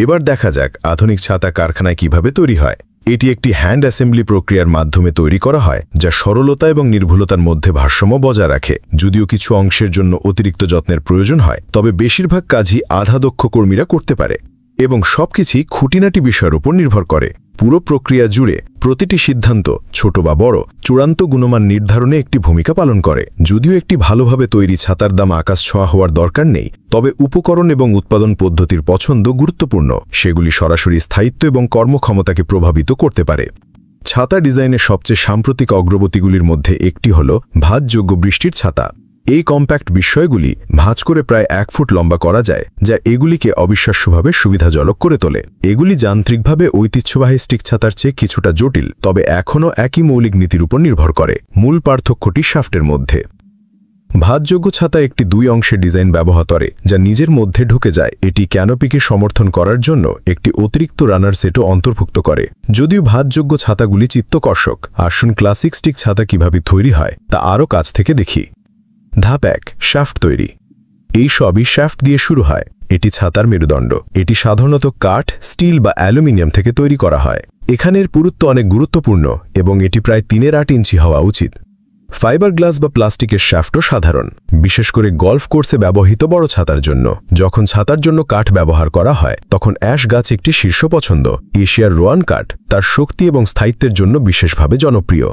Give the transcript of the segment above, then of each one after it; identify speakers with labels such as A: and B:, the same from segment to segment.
A: এবার দেখা যাক আধুনিক ছাতা কারখানায় কিভাবে তৈরি হয়। এটি একটি হ্যান্ড অ্যাসেম্বলি প্রক্রিয়ার মাধ্যমে তৈরি করা হয়, যা সরলতা এবং নির্ভুলতার মধ্যে ভারসাম্য বজায় রাখে। যদিও কিছু অংশের জন্য অতিরিক্ত যত্নের প্রয়োজন হয়, তবে বেশিরভাগ কাজই আধা দক্ষ কর্মীরা করতে পারে এবং সবকিছুই খুঁটিনাটি বিষয়ের উপর নির্ভর করে। পুরো প্রক্রিয়া জুড়ে প্রতিটি সিদ্ধান্ত, ছোট বা বড়, চূড়ান্ত গুণমান নির্ধারণে একটি ভূমিকা পালন করে। যদিও একটি ভালোভাবে তৈরি ছাতার দাম আকাশ ছোঁয়া হওয়ার দরকার নেই, তবে উপকরণ এবং উৎপাদন পদ্ধতির পছন্দ গুরুত্বপূর্ণ। সেগুলি সরাসরি স্থায়িত্ব এবং কর্মক্ষমতাকে প্রভাবিত করতে পারে। ছাতা ডিজাইনের সবচেয়ে সাম্প্রতিক অগ্রগতিগুলির মধ্যে একটি হল ভাঁজযোগ্য বৃষ্টির ছাতা। এই কম্প্যাক্ট বিষয়গুলি ভাঁজ করে প্রায় 1 ফুট লম্বা করা যায়, যা এগুলিকে অবিশ্বাস্যভাবে সুবিধাজনক করে তোলে। এগুলি যান্ত্রিকভাবে ঐতিহ্যবাহী স্টিক ছাতার চেয়ে কিছুটা জটিল, তবে এখনও একই মৌলিক নীতির উপর নির্ভর করে। মূল পার্থক্যটি শাফটের মধ্যে। ভাঁজযোগ্য ছাতা একটি 2 অংশের ডিজাইন ব্যবহার করে, যা নিজের মধ্যে ঢুকে যায়। এটি ক্যানোপিকে সমর্থন করার জন্য একটি অতিরিক্ত রানার সেটও অন্তর্ভুক্ত করে। যদিও ভাঁজযোগ্য ছাতাগুলি চিত্তকর্ষক, আসুন ক্লাসিক স্টিক ছাতা কিভাবে তৈরি হয় তা আরও কাছ থেকে দেখি। ধাপ 1, শ্যাফট তৈরি। এই সবই শ্যাফট দিয়ে শুরু হয়। এটি ছাতার মেরুদণ্ড। এটি সাধারণত কাঠ, স্টিল বা অ্যালুমিনিয়াম থেকে তৈরি করা হয়। এখানের পুরুত্ব অনেক গুরুত্বপূর্ণ এবং এটি প্রায় 3/8 ইঞ্চি হওয়া উচিত। ফাইবার গ্লাস বা প্লাস্টিকের শ্যাফটও সাধারণ, বিশেষ করে গল্ফ কোর্সে ব্যবহৃত বড় ছাতার জন্য। যখন ছাতার জন্য কাঠ ব্যবহার করা হয়, তখন অ্যাশ গাছ একটি শীর্ষ পছন্দ। এশিয়ার রোয়ান কাঠ তার শক্তি এবং স্থায়িত্বের জন্য বিশেষভাবে জনপ্রিয়।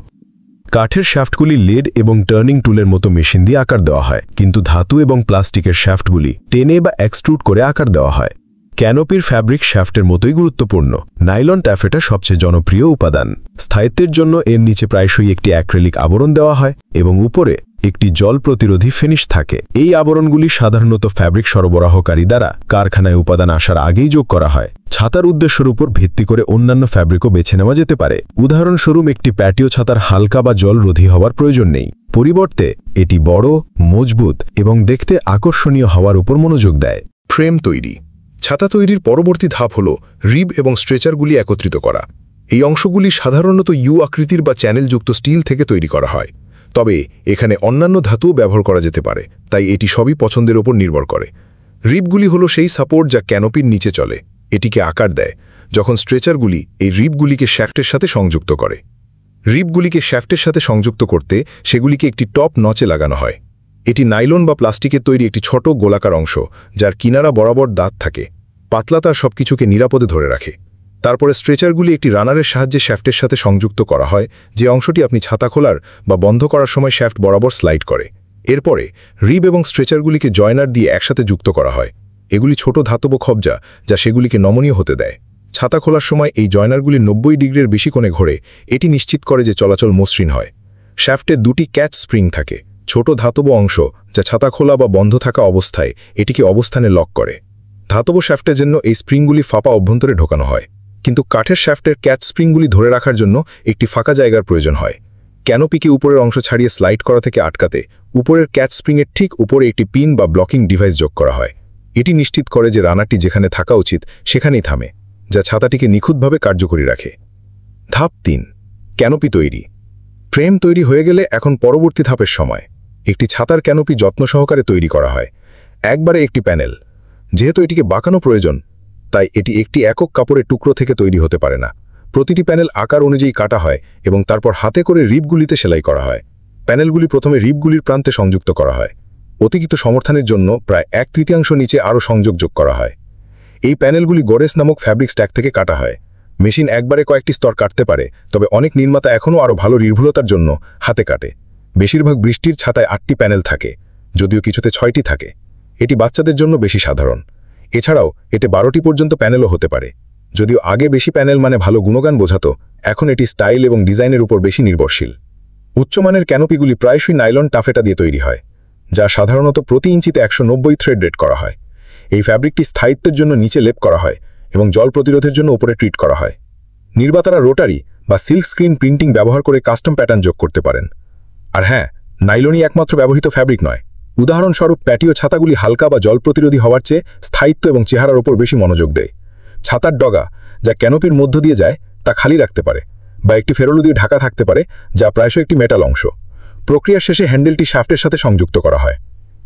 A: কাঠের শ্যাফটগুলি লেড এবং টার্নিং টুলের মতো মেশিন দিয়ে আকার দেওয়া হয়, কিন্তু ধাতু এবং প্লাস্টিকের শ্যাফটগুলি টেনে বা এক্সট্রুড করে আকার দেওয়া হয়। ক্যানোপির ফ্যাব্রিক শ্যাফটের মতোই গুরুত্বপূর্ণ। নাইলন ট্যাফেটা সবচেয়ে জনপ্রিয় উপাদান। স্থায়িত্বের জন্য এর নিচে প্রায়শই একটি অ্যাক্রিলিক আবরণ দেওয়া হয় এবং উপরে একটি জল প্রতিরোধী ফিনিশ থাকে। এই আবরণগুলি সাধারণত ফ্যাব্রিক সরবরাহকারী দ্বারা কারখানায় উপাদান আসার আগেই যোগ করা হয়। ছাতার উদ্দেশ্যের উপর ভিত্তি করে অন্যান্য ফ্যাব্রিকও বেছে নেওয়া যেতে পারে। উদাহরণস্বরূপ, একটি প্যাটিও ছাতার হালকা বা জলরোধী হওয়ার প্রয়োজন নেই। পরিবর্তে এটি বড়, মজবুত এবং দেখতে আকর্ষণীয় হওয়ার উপর মনোযোগ দেয়।
B: ফ্রেম তৈরি। ছাতা তৈরির পরবর্তী ধাপ হল রিব এবং স্ট্রেচারগুলি একত্রিত করা। এই অংশগুলি সাধারণত ইউ আকৃতির বা চ্যানেলযুক্ত স্টিল থেকে তৈরি করা হয়, তবে এখানে অন্যান্য ধাতুও ব্যবহার করা যেতে পারে, তাই এটি সবই পছন্দের ওপর নির্ভর করে। রিবগুলি হলো সেই সাপোর্ট যা ক্যানোপির নিচে চলে, এটিকে আকার দেয়। যখন স্ট্রেচারগুলি এই রিবগুলিকে শ্যাফটের সাথে সংযুক্ত করে। রিবগুলিকে শ্যাফটের সাথে সংযুক্ত করতে সেগুলিকে একটি টপ নচে লাগানো হয়। এটি নাইলন বা প্লাস্টিকের তৈরি একটি ছোট গোলাকার অংশ, যার কিনারা বরাবর দাঁত থাকে। পাতলা তার সবকিছুকে নিরাপদে ধরে রাখে। তারপরে স্ট্রেচারগুলি একটি রানারের সাহায্যে শ্যাফটের সাথে সংযুক্ত করা হয়, যে অংশটি আপনি ছাতা খোলার বা বন্ধ করার সময় শ্যাফট বরাবর স্লাইড করে। এরপরে রিব এবং স্ট্রেচারগুলিকে জয়নার দিয়ে একসাথে যুক্ত করা হয়। এগুলি ছোট ধাতব কবজা, যা সেগুলিকে নমনীয় হতে দেয়। ছাতা খোলার সময় এই জয়নারগুলি 90 ডিগ্রির বেশি কোণে ঘোরে। এটি নিশ্চিত করে যে চলাচল মসৃণ হয়। শ্যাফটে 2টি ক্যাচ স্প্রিং থাকে, ছোট ধাতব অংশ, যা ছাতা খোলা বা বন্ধ থাকা অবস্থায় এটিকে অবস্থানে লক করে। ধাতব শ্যাফটের জন্য এই স্প্রিংগুলি ফাঁপা অভ্যন্তরে ঢোকানো হয়, কিন্তু কাঠের শ্যাফটের ক্যাচ স্প্রিংগুলি ধরে রাখার জন্য একটি ফাঁকা জায়গার প্রয়োজন হয়। ক্যানোপিকে উপরের অংশ ছাড়িয়ে স্লাইড করা থেকে আটকাতে উপরের ক্যাচ স্প্রিংয়ের ঠিক উপরে একটি পিন বা ব্লকিং ডিভাইস যোগ করা হয়। এটি নিশ্চিত করে যে রানারটি যেখানে থাকা উচিত সেখানেই থামে, যা ছাতাটিকে নিখুঁতভাবে কার্যকরী রাখে। ধাপ 3, ক্যানোপি তৈরি। ফ্রেম তৈরি হয়ে গেলে এখন পরবর্তী ধাপের সময়। একটি ছাতার ক্যানোপি যত্ন সহকারে তৈরি করা হয়। একবারে একটি প্যানেল। যেহেতু এটিকে বাঁকানো প্রয়োজন, তাই এটি একটি একক কাপড়ের টুকরো থেকে তৈরি হতে পারে না। প্রতিটি প্যানেল আকার অনুযায়ী কাটা হয় এবং তারপর হাতে করে রিবগুলিতে সেলাই করা হয়। প্যানেলগুলি প্রথমে রিবগুলির প্রান্তে সংযুক্ত করা হয়। অতিরিক্ত সমর্থনের জন্য প্রায় 1/3 নিচে আরও সংযোগ যোগ করা হয়। এই প্যানেলগুলি গোরেস নামক ফ্যাব্রিক স্ট্যাক থেকে কাটা হয়। মেশিন একবারে কয়েকটি স্তর কাটতে পারে, তবে অনেক নির্মাতা এখনও আরও ভালো নির্ভুলতার জন্য হাতে কাটে। বেশিরভাগ বৃষ্টির ছাতায় 8টি প্যানেল থাকে, যদিও কিছুতে 6টি থাকে। এটি বাচ্চাদের জন্য বেশি সাধারণ। এছাড়াও এতে 12টি পর্যন্ত প্যানেলও হতে পারে। যদিও আগে বেশি প্যানেল মানে ভালো গুণগান বোঝাতো, এখন এটি স্টাইল এবং ডিজাইনের উপর বেশি নির্ভরশীল। উচ্চমানের ক্যানোপিগুলি প্রায়শই নাইলন টাফেটা দিয়ে তৈরি হয়, যা সাধারণত প্রতি ইঞ্চিতে 190 থ্রেড রেট করা হয়। এই ফ্যাব্রিকটি স্থায়িত্বের জন্য নিচে লেপ করা হয় এবং জল প্রতিরোধের জন্য উপরে ট্রিট করা হয়। নির্মাতারা রোটারি বা সিল্ক স্ক্রিন প্রিন্টিং ব্যবহার করে কাস্টম প্যাটার্ন যোগ করতে পারেন। আর হ্যাঁ, নাইলনই একমাত্র ব্যবহৃত ফ্যাব্রিক নয়। উদাহরণস্বরূপ, প্যাটিও ছাতাগুলি হালকা বা জল প্রতিরোধী হওয়ার চেয়ে স্থায়িত্ব এবং চেহারার ওপর বেশি মনোযোগ দেয়। ছাতার ডগা, যা ক্যানোপির মধ্য দিয়ে যায়, তা খালি রাখতে পারে বা একটি ফেরোলো দিয়ে ঢাকা থাকতে পারে, যা প্রায়শই একটি মেটাল অংশ। প্রক্রিয়ার শেষে হ্যান্ডেলটি শাফটের সাথে সংযুক্ত করা হয়।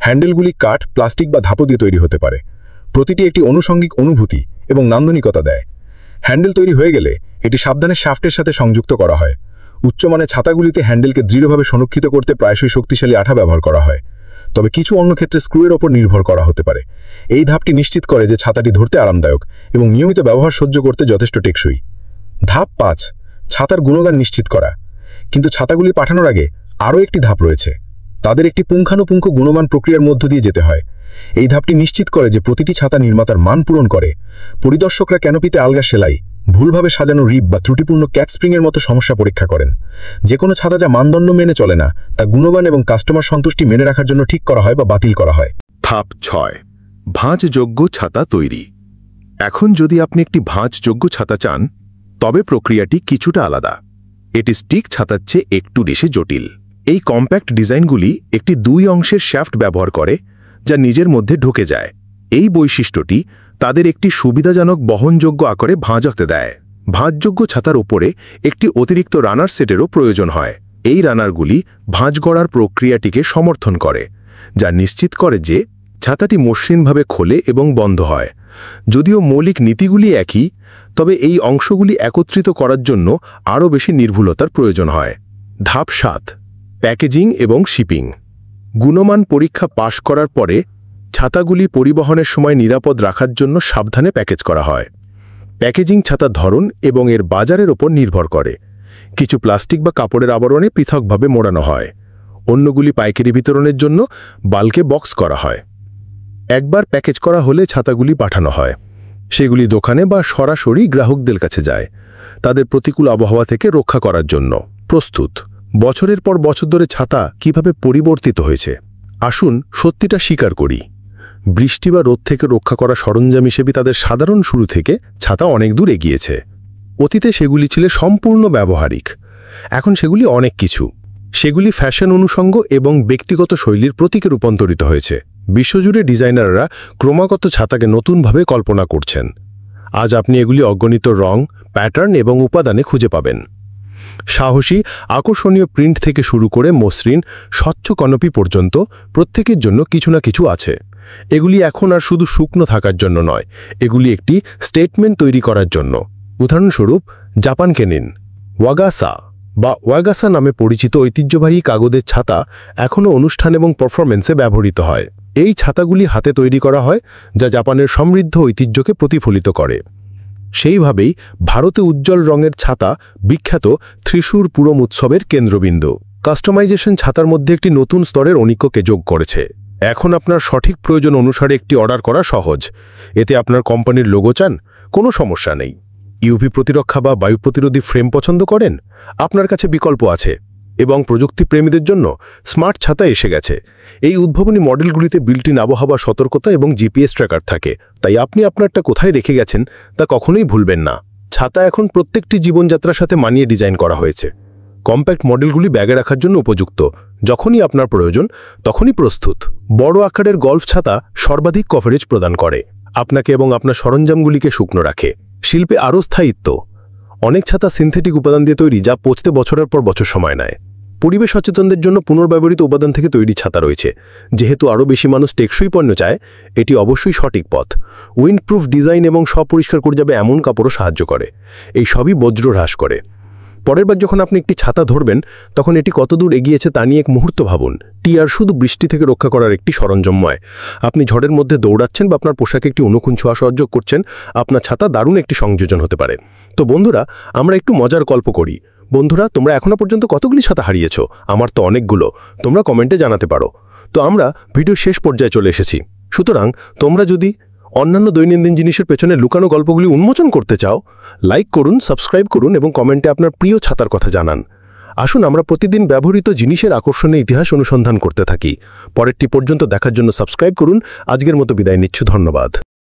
B: হ্যান্ডেলগুলি কাঠ, প্লাস্টিক বা ধাতু দিয়ে তৈরি হতে পারে। প্রতিটি একটি আনুষঙ্গিক অনুভূতি এবং নান্দনিকতা দেয়। হ্যান্ডেল তৈরি হয়ে গেলে এটি সাবধানে শাফটের সাথে সংযুক্ত করা হয়। উচ্চমানের ছাতাগুলিতে হ্যান্ডেলকে দৃঢ়ভাবে সংরক্ষিত করতে প্রায়শই শক্তিশালী আঠা ব্যবহার করা হয়, তবে কিছু অন্য ক্ষেত্রে স্ক্রুয়ের ওপর নির্ভর করা হতে পারে। এই ধাপটি নিশ্চিত করে যে ছাতাটি ধরতে আরামদায়ক এবং নিয়মিত ব্যবহার সহ্য করতে যথেষ্ট টেকসই। ধাপ 5, ছাতার গুণগান নিশ্চিত করা। কিন্তু ছাতাগুলি পাঠানোর আগে আরও একটি ধাপ রয়েছে। তাদের একটি পুঙ্খানুপুঙ্খ গুণমান প্রক্রিয়ার মধ্য দিয়ে যেতে হয়। এই ধাপটি নিশ্চিত করে যে প্রতিটি ছাতা নির্মাতার মান পূরণ করে। পরিদর্শকরা ক্যানোপিতে আলগা সেলাই, ভুলভাবে সাজানো রিব বা ত্রুটিপূর্ণ ক্যাট স্প্রিংয়ের মতো সমস্যা পরীক্ষা করেন। যে কোনো ছাতা যা মানদণ্ড মেনে চলে না তা গুণমান এবং কাস্টমার সন্তুষ্টি মেনে রাখার জন্য ঠিক করা হয় বা বাতিল করা হয়।
A: ধাপ 6, ভাঁজযোগ্য ছাতা তৈরি। এখন যদি আপনি একটি ভাঁজযোগ্য ছাতা চান, তবে প্রক্রিয়াটি কিছুটা আলাদা। এটি স্টিক ছাতার চেয়ে একটু বেশি জটিল। এই কম্প্যাক্ট ডিজাইনগুলি একটি 2 অংশের শ্যাফট ব্যবহার করে, যা নিজের মধ্যে ঢুকে যায়। এই বৈশিষ্ট্যটি তাদের একটি সুবিধাজনক বহনযোগ্য আকারে ভাঁজতে দেয়। ভাঁজযোগ্য ছাতার উপরে একটি অতিরিক্ত রানার সেটেরও প্রয়োজন হয়। এই রানারগুলি ভাঁজ করার প্রক্রিয়াটিকে সমর্থন করে, যা নিশ্চিত করে যে ছাতাটি মসৃণভাবে খোলে এবং বন্ধ হয়। যদিও মৌলিক নীতিগুলি একই, তবে এই অংশগুলি একত্রিত করার জন্য আরও বেশি নির্ভুলতার প্রয়োজন হয়। ধাপ 7, প্যাকেজিং এবং শিপিং। গুণমান পরীক্ষা পাশ করার পরে ছাতাগুলি পরিবহনের সময় নিরাপদ রাখার জন্য সাবধানে প্যাকেজ করা হয়। প্যাকেজিং ছাতার ধরন এবং এর বাজারের ওপর নির্ভর করে। কিছু প্লাস্টিক বা কাপড়ের আবরণে পৃথকভাবে মোড়ানো হয়, অন্যগুলি পাইকারি বিতরণের জন্য বাল্কে বক্স করা হয়। একবার প্যাকেজ করা হলে ছাতাগুলি পাঠানো হয়। সেগুলি দোকানে বা সরাসরি গ্রাহকদের কাছে যায়, তাদের প্রতিকূল আবহাওয়া থেকে রক্ষা করার জন্য প্রস্তুত। বছরের পর বছর ধরে ছাতা কিভাবে পরিবর্তিত হয়েছে, আসুন সত্যিটা স্বীকার করি। বৃষ্টি বা রোদ থেকে রক্ষা করা সরঞ্জাম হিসেবে তাদের সাধারণ শুরু থেকে ছাতা অনেক দূর এগিয়েছে। অতীতে সেগুলি ছিল সম্পূর্ণ ব্যবহারিক, এখন সেগুলি অনেক কিছু। সেগুলি ফ্যাশন অনুষঙ্গ এবং ব্যক্তিগত শৈলীর প্রতীকে রূপান্তরিত হয়েছে। বিশ্বজুড়ে ডিজাইনাররা ক্রমাগত ছাতাকে নতুনভাবে কল্পনা করছেন। আজ আপনি এগুলি অগণিত রং, প্যাটার্ন এবং উপাদানে খুঁজে পাবেন। সাহসী, আকর্ষণীয় প্রিন্ট থেকে শুরু করে মসৃণ, স্বচ্ছ কনপি পর্যন্ত প্রত্যেকের জন্য কিছু না কিছু আছে। এগুলি এখন আর শুধু শুকনো থাকার জন্য নয়, এগুলি একটি স্টেটমেন্ট তৈরি করার জন্য। উদাহরণস্বরূপ, জাপানকে নিন। ওয়াগাসা নামে পরিচিত ঐতিহ্যবাহী কাগজের ছাতা এখনও অনুষ্ঠান এবং পারফরমেন্সে ব্যবহৃত হয়। এই ছাতাগুলি হাতে তৈরি করা হয়, যা জাপানের সমৃদ্ধ ঐতিহ্যকে প্রতিফলিত করে। সেইভাবেই ভারতে উজ্জ্বল রঙের ছাতা বিখ্যাত ত্রিশূর পুরম উৎসবের কেন্দ্রবিন্দু। কাস্টমাইজেশন ছাতার মধ্যে একটি নতুন স্তরের অনিক্যকে যোগ করেছে। এখন আপনার সঠিক প্রয়োজন অনুসারে একটি অর্ডার করা সহজ। এতে আপনার কোম্পানির লোগো চান, কোনো সমস্যা নেই। ইউভি প্রতিরক্ষা বা বায়ু প্রতিরোধী ফ্রেম পছন্দ করেন, আপনার কাছে বিকল্প আছে। এবং প্রযুক্তিপ্রেমীদের জন্য স্মার্ট ছাতা এসে গেছে। এই উদ্ভাবনী মডেলগুলিতে বিল্ট-ইন আবহাওয়া সতর্কতা এবং জিপিএস ট্র্যাকার থাকে, তাই আপনি আপনারটা কোথায় রেখে গেছেন তা কখনোই ভুলবেন না। ছাতা এখন প্রত্যেকটি জীবনযাত্রার সাথে মানিয়ে ডিজাইন করা হয়েছে। কম্প্যাক্ট মডেলগুলি ব্যাগে রাখার জন্য উপযুক্ত, যখনই আপনার প্রয়োজন তখনই প্রস্তুত। বড় আকারের গল্ফ ছাতা সর্বাধিক কভারেজ প্রদান করে, আপনাকে এবং আপনার সরঞ্জামগুলিকে শুকনো রাখে। শিল্পে আরও স্থায়িত্ব। অনেক ছাতা সিনথেটিক উপাদান দিয়ে তৈরি, যা পচতে বছরের পর বছর সময় নেয়। পরিবেশ সচেতনদের জন্য পুনর্ব্যবহৃত উপাদান থেকে তৈরি ছাতা রয়েছে। যেহেতু আরও বেশি মানুষ টেকসই পণ্য চায়, এটি অবশ্যই সঠিক পথ। উইন্ডপ্রুফ ডিজাইন এবং স্বপরিষ্কার করে যাবে এমন কাপড়ও সাহায্য করে। এই সবই বজ্র হ্রাস করে। পরের বার যখন আপনি একটি ছাতা ধরবেন, তখন এটি কতদূর এগিয়েছে তা নিয়ে এক মুহূর্ত ভাবুন। টিআর শুধু বৃষ্টি থেকে রক্ষা করার একটি সরঞ্জাম নয়। আপনি ঝড়ের মধ্যে দৌড়াচ্ছেন বা আপনার পোশাকে একটি অনুকূল ছোঁয়া সহযোগ করছেন, আপনার ছাতা দারুণ একটি সংযোজন হতে পারে। তো বন্ধুরা, আমরা একটু মজার গল্প করি। বন্ধুরা, তোমরা এখনো পর্যন্ত কতগুলি ছাতা হারিয়েছ? আমার তো অনেকগুলো। তোমরা কমেন্টে জানাতে পারো। তো আমরা ভিডিওর শেষ পর্যায়ে চলে এসেছি। সুতরাং তোমরা যদি অন্যান্য দৈনন্দিন জিনিসের পেছনে লুকানো গল্পগুলি উন্মোচন করতে চাও, লাইক করুন, সাবস্ক্রাইব করুন এবং কমেন্টে আপনার প্রিয় ছাতার কথা জানান। আসুন আমরা প্রতিদিন ব্যবহৃত জিনিসের আকর্ষণীয় ইতিহাস অনুসন্ধান করতে থাকি। পরেরটি পর্যন্ত দেখার জন্য সাবস্ক্রাইব করুন। আজকের মতো বিদায় নিচ্ছি। ধন্যবাদ।